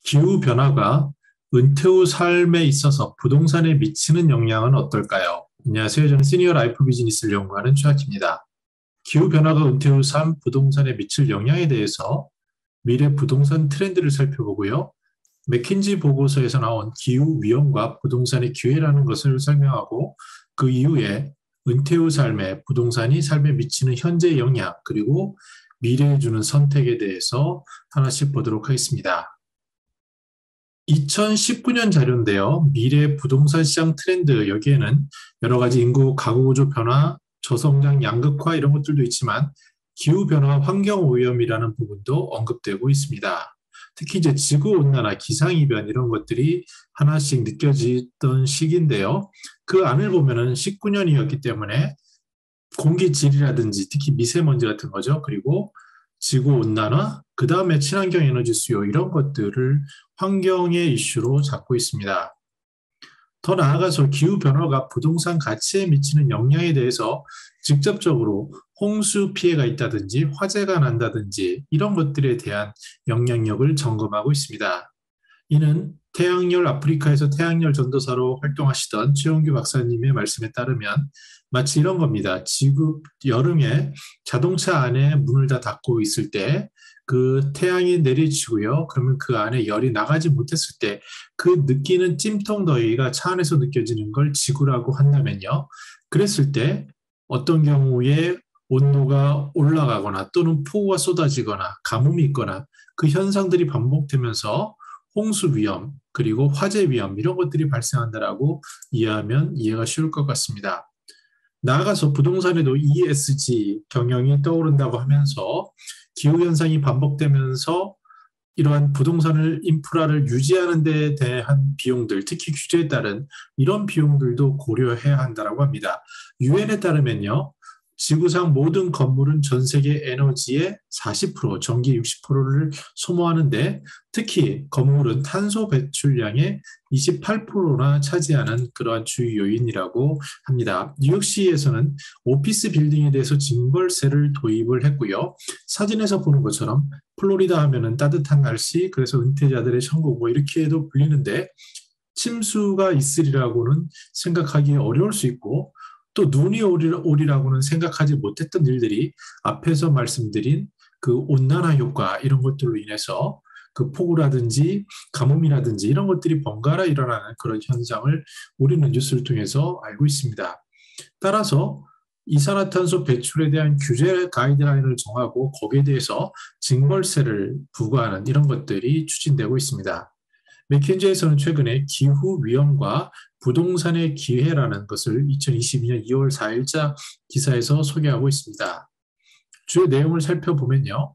기후 변화가 은퇴 후 삶에 있어서 부동산에 미치는 영향은 어떨까요? 안녕하세요. 저는 시니어 라이프 비즈니스를 연구하는 최학입니다. 기후 변화가 은퇴 후 삶 부동산에 미칠 영향에 대해서 미래 부동산 트렌드를 살펴보고요. 맥킨지 보고서에서 나온 기후 위험과 부동산의 기회라는 것을 설명하고 그 이후에 은퇴 후 삶에 부동산이 삶에 미치는 현재 영향 그리고 미래에 주는 선택에 대해서 하나씩 보도록 하겠습니다. 2019년 자료인데요. 미래 부동산 시장 트렌드 여기에는 여러 가지 인구 가구 구조 변화, 저성장 양극화 이런 것들도 있지만 기후 변화, 환경 오염이라는 부분도 언급되고 있습니다. 특히 이제 지구 온난화, 기상 이변 이런 것들이 하나씩 느껴지던 시기인데요. 그 안을 보면은 19년이었기 때문에 공기 질이라든지 특히 미세먼지 같은 거죠. 그리고 지구 온난화, 그 다음에 친환경 에너지 수요 이런 것들을 환경의 이슈로 잡고 있습니다. 더 나아가서 기후 변화가 부동산 가치에 미치는 영향에 대해서 직접적으로 홍수 피해가 있다든지 화재가 난다든지 이런 것들에 대한 영향력을 점검하고 있습니다. 이는 태양열 아프리카에서 태양열 전도사로 활동하시던 최용규 박사님의 말씀에 따르면 마치 이런 겁니다. 지구 여름에 자동차 안에 문을 다 닫고 있을 때 그 태양이 내리치고요. 그러면 그 안에 열이 나가지 못했을 때 그 느끼는 찜통 더위가 차 안에서 느껴지는 걸 지구라고 한다면요. 그랬을 때 어떤 경우에 온도가 올라가거나 또는 폭우가 쏟아지거나 가뭄이 있거나 그 현상들이 반복되면서 홍수 위험, 그리고 화재 위험 이런 것들이 발생한다라고 이해하면 이해가 쉬울 것 같습니다. 나아가서 부동산에도 ESG 경영이 떠오른다고 하면서 기후현상이 반복되면서 이러한 부동산을 인프라를 유지하는 데 대한 비용들, 특히 규제에 따른 이런 비용들도 고려해야 한다고 합니다. 유엔에 따르면요. 지구상 모든 건물은 전 세계 에너지의 40%, 전기 60%를 소모하는데 특히 건물은 탄소 배출량의 28%나 차지하는 그러한 주요 요인이라고 합니다. 뉴욕시에서는 오피스 빌딩에 대해서 징벌세를 도입을 했고요. 사진에서 보는 것처럼 플로리다 하면은 따뜻한 날씨, 그래서 은퇴자들의 천국 뭐 이렇게도 불리는데 침수가 있으리라고는 생각하기 어려울 수 있고 또 눈이 오리라고는 생각하지 못했던 일들이 앞에서 말씀드린 그 온난화 효과 이런 것들로 인해서 그 폭우라든지 가뭄이라든지 이런 것들이 번갈아 일어나는 그런 현상을 우리는 뉴스를 통해서 알고 있습니다. 따라서 이산화탄소 배출에 대한 규제 가이드라인을 정하고 거기에 대해서 징벌세를 부과하는 이런 것들이 추진되고 있습니다. 맥킨지에서는 최근에 기후 위험과 부동산의 기회라는 것을 2022년 2월 4일자 기사에서 소개하고 있습니다. 주요 내용을 살펴보면요.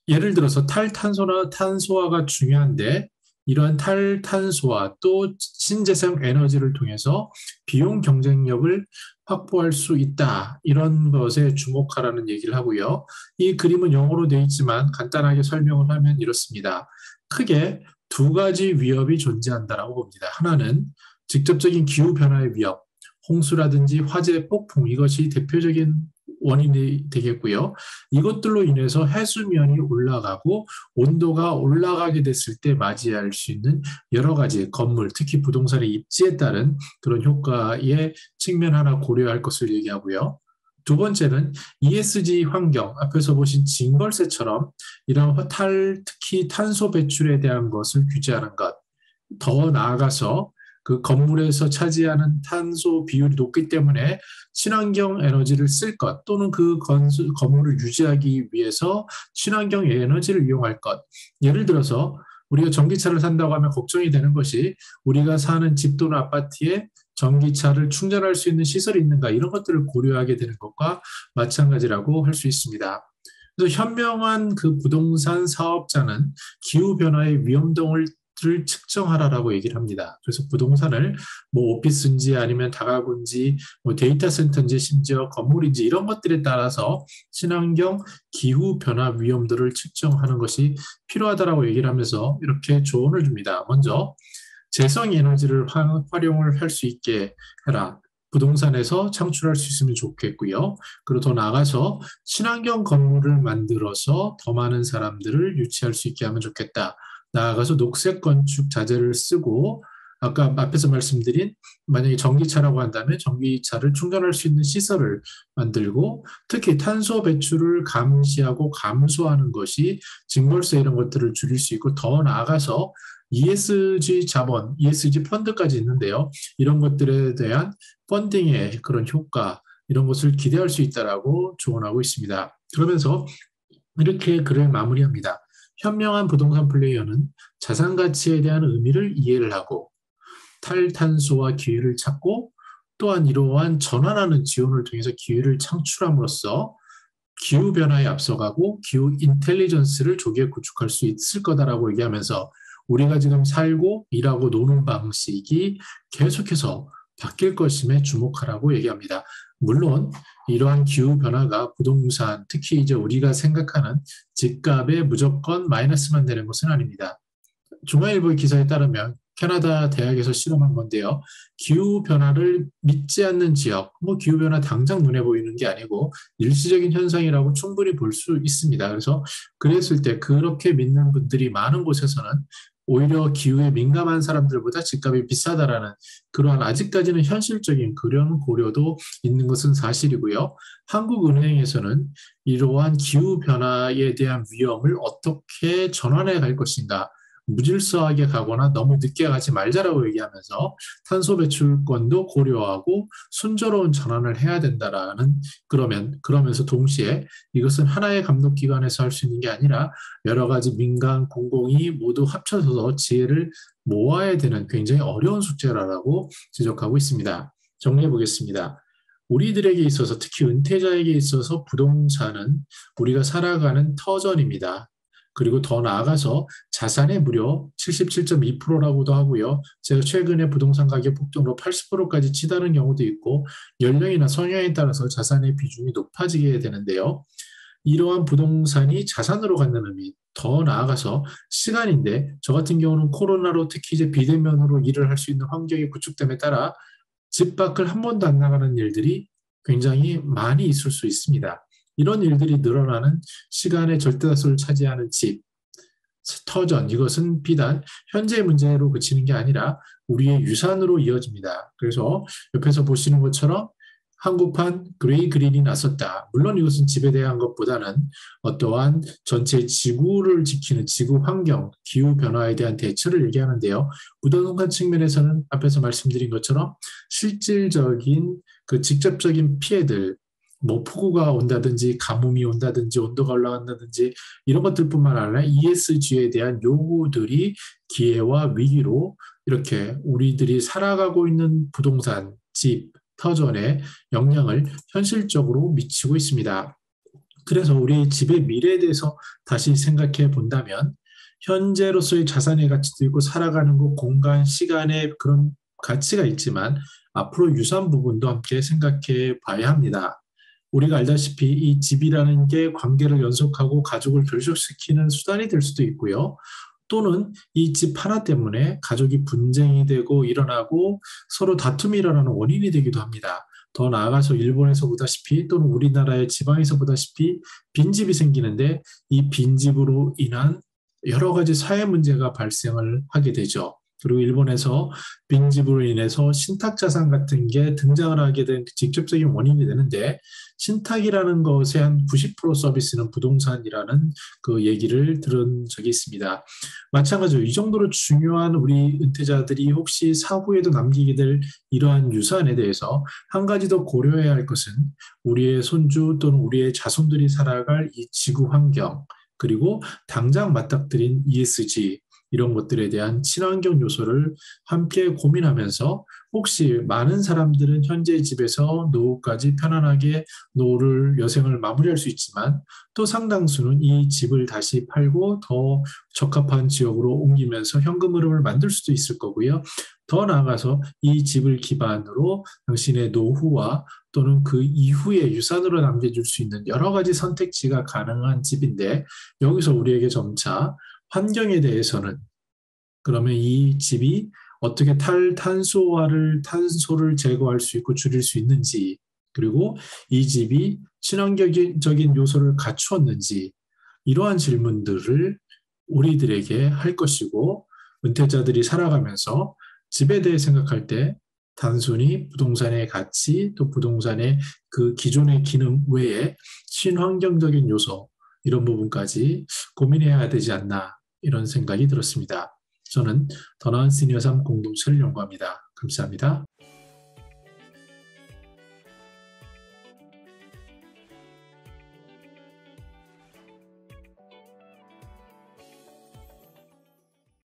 예를 들어서 탈탄소나 탄소화가 중요한데 이러한 탈탄소화 또 신재생 에너지를 통해서 비용 경쟁력을 확보할 수 있다. 이런 것에 주목하라는 얘기를 하고요. 이 그림은 영어로 되어 있지만 간단하게 설명을 하면 이렇습니다. 크게 두 가지 위협이 존재한다라고 봅니다. 하나는 직접적인 기후 변화의 위협, 홍수라든지 화재, 폭풍 이것이 대표적인 원인이 되겠고요. 이것들로 인해서 해수면이 올라가고 온도가 올라가게 됐을 때 맞이할 수 있는 여러 가지 건물, 특히 부동산의 입지에 따른 그런 효과의 측면 하나 고려할 것을 얘기하고요. 두 번째는 ESG 환경, 앞에서 보신 징벌세처럼 이런 특히 탄소 배출에 대한 것을 규제하는 것, 더 나아가서 그 건물에서 차지하는 탄소 비율이 높기 때문에 친환경 에너지를 쓸 것 또는 그 건물을 유지하기 위해서 친환경 에너지를 이용할 것. 예를 들어서 우리가 전기차를 산다고 하면 걱정이 되는 것이 우리가 사는 집 또는 아파트에 전기차를 충전할 수 있는 시설이 있는가 이런 것들을 고려하게 되는 것과 마찬가지라고 할 수 있습니다. 그래서 현명한 그 부동산 사업자는 기후변화의 위험도를 측정하라라고 얘기를 합니다. 그래서 부동산을 뭐 오피스인지 아니면 다가구인지 뭐 데이터 센터인지 심지어 건물인지 이런 것들에 따라서 친환경 기후 변화 위험도를 측정하는 것이 필요하다라고 얘기를 하면서 이렇게 조언을 줍니다. 먼저 재생 에너지를 활용을 할 수 있게 해라. 부동산에서 창출할 수 있으면 좋겠고요. 그리고 더 나아가서 친환경 건물을 만들어서 더 많은 사람들을 유치할 수 있게 하면 좋겠다. 나아가서 녹색 건축 자재를 쓰고 아까 앞에서 말씀드린 만약에 전기차라고 한다면 전기차를 충전할 수 있는 시설을 만들고 특히 탄소 배출을 감시하고 감소하는 것이 증벌세 이런 것들을 줄일 수 있고 더 나아가서 ESG 자본, ESG 펀드까지 있는데요. 이런 것들에 대한 펀딩의 그런 효과 이런 것을 기대할 수 있다라고 조언하고 있습니다. 그러면서 이렇게 글을 마무리합니다. 현명한 부동산 플레이어는 자산 가치에 대한 의미를 이해를 하고 탈탄소와 기회를 찾고 또한 이러한 전환하는 지원을 통해서 기회를 창출함으로써 기후변화에 앞서가고 기후 인텔리전스를 조기에 구축할 수 있을 거다라고 얘기하면서 우리가 지금 살고 일하고 노는 방식이 계속해서 바뀔 것임에 주목하라고 얘기합니다. 물론 이러한 기후변화가 부동산, 특히 이제 우리가 생각하는 집값에 무조건 마이너스만 되는 것은 아닙니다. 중앙일보의 기사에 따르면 캐나다 대학에서 실험한 건데요. 기후변화를 믿지 않는 지역, 뭐 기후변화 당장 눈에 보이는 게 아니고 일시적인 현상이라고 충분히 볼 수 있습니다. 그래서 그랬을 때 그렇게 믿는 분들이 많은 곳에서는 오히려 기후에 민감한 사람들보다 집값이 비싸다라는 그러한 아직까지는 현실적인 그런 고려도 있는 것은 사실이고요. 한국은행에서는 이러한 기후변화에 대한 위험을 어떻게 전환해 갈 것인가 무질서하게 가거나 너무 늦게 가지 말자라고 얘기하면서 탄소 배출권도 고려하고 순조로운 전환을 해야 된다라는 그러면서 동시에 이것은 하나의 감독기관에서 할 수 있는 게 아니라 여러 가지 민간 공공이 모두 합쳐서 지혜를 모아야 되는 굉장히 어려운 숙제라고 지적하고 있습니다. 정리해 보겠습니다. 우리들에게 있어서 특히 은퇴자에게 있어서 부동산은 우리가 살아가는 터전입니다. 그리고 더 나아가서 자산의 무려 77.2%라고도 하고요. 제가 최근에 부동산 가격 폭등으로 80%까지 치다는 경우도 있고 연령이나 성향에 따라서 자산의 비중이 높아지게 되는데요. 이러한 부동산이 자산으로 갖는 의미, 더 나아가서 시간인데 저 같은 경우는 코로나로 특히 이제 비대면으로 일을 할 수 있는 환경이 구축됨에 따라 집 밖을 한 번도 안 나가는 일들이 굉장히 많이 있을 수 있습니다. 이런 일들이 늘어나는 시간의 절대다수를 차지하는 집, 터전, 이것은 비단 현재의 문제로 그치는 게 아니라 우리의 유산으로 이어집니다. 그래서 옆에서 보시는 것처럼 한국판 그레이 그린이 나섰다. 물론 이것은 집에 대한 것보다는 어떠한 전체 지구를 지키는 지구 환경, 기후 변화에 대한 대처를 얘기하는데요. 부동산 측면에서는 앞에서 말씀드린 것처럼 실질적인 그 직접적인 피해들, 뭐 폭우가 온다든지 가뭄이 온다든지 온도가 올라간다든지 이런 것들뿐만 아니라 ESG에 대한 요구들이 기회와 위기로 이렇게 우리들이 살아가고 있는 부동산, 집, 터전에 영향을 현실적으로 미치고 있습니다. 그래서 우리 집의 미래에 대해서 다시 생각해 본다면 현재로서의 자산의 가치도 있고 살아가는 것, 공간, 시간의 그런 가치가 있지만 앞으로 유산 부분도 함께 생각해 봐야 합니다. 우리가 알다시피 이 집이라는 게 관계를 연속하고 가족을 결속시키는 수단이 될 수도 있고요. 또는 이 집 하나 때문에 가족이 분쟁이 되고 일어나고 서로 다툼이 일어나는 원인이 되기도 합니다. 더 나아가서 일본에서 보다시피 또는 우리나라의 지방에서 보다시피 빈집이 생기는데 이 빈집으로 인한 여러 가지 사회 문제가 발생을 하게 되죠. 그리고 일본에서 빈집으로 인해서 신탁자산 같은 게 등장을 하게 된 직접적인 원인이 되는데 신탁이라는 것의 한 90% 서비스는 부동산이라는 그 얘기를 들은 적이 있습니다. 마찬가지로 이 정도로 중요한 우리 은퇴자들이 혹시 사후에도 남기게 될 이러한 유산에 대해서 한 가지 더 고려해야 할 것은 우리의 손주 또는 우리의 자손들이 살아갈 이 지구 환경 그리고 당장 맞닥뜨린 ESG 이런 것들에 대한 친환경 요소를 함께 고민하면서 혹시 많은 사람들은 현재 집에서 노후까지 편안하게 노후를 여생을 마무리할 수 있지만 또 상당수는 이 집을 다시 팔고 더 적합한 지역으로 옮기면서 현금 흐름을 만들 수도 있을 거고요. 더 나아가서 이 집을 기반으로 당신의 노후와 또는 그 이후에 유산으로 남겨줄 수 있는 여러 가지 선택지가 가능한 집인데 여기서 우리에게 점차 환경에 대해서는 그러면 이 집이 어떻게 탄소를 제거할 수 있고 줄일 수 있는지 그리고 이 집이 친환경적인 요소를 갖추었는지 이러한 질문들을 우리들에게 할 것이고 은퇴자들이 살아가면서 집에 대해 생각할 때 단순히 부동산의 가치 또 부동산의 그 기존의 기능 외에 친환경적인 요소 이런 부분까지 고민해야 되지 않나 이런 생각이 들었습니다. 저는 더 나은 시니어 삶 공동체를 연구합니다. 감사합니다.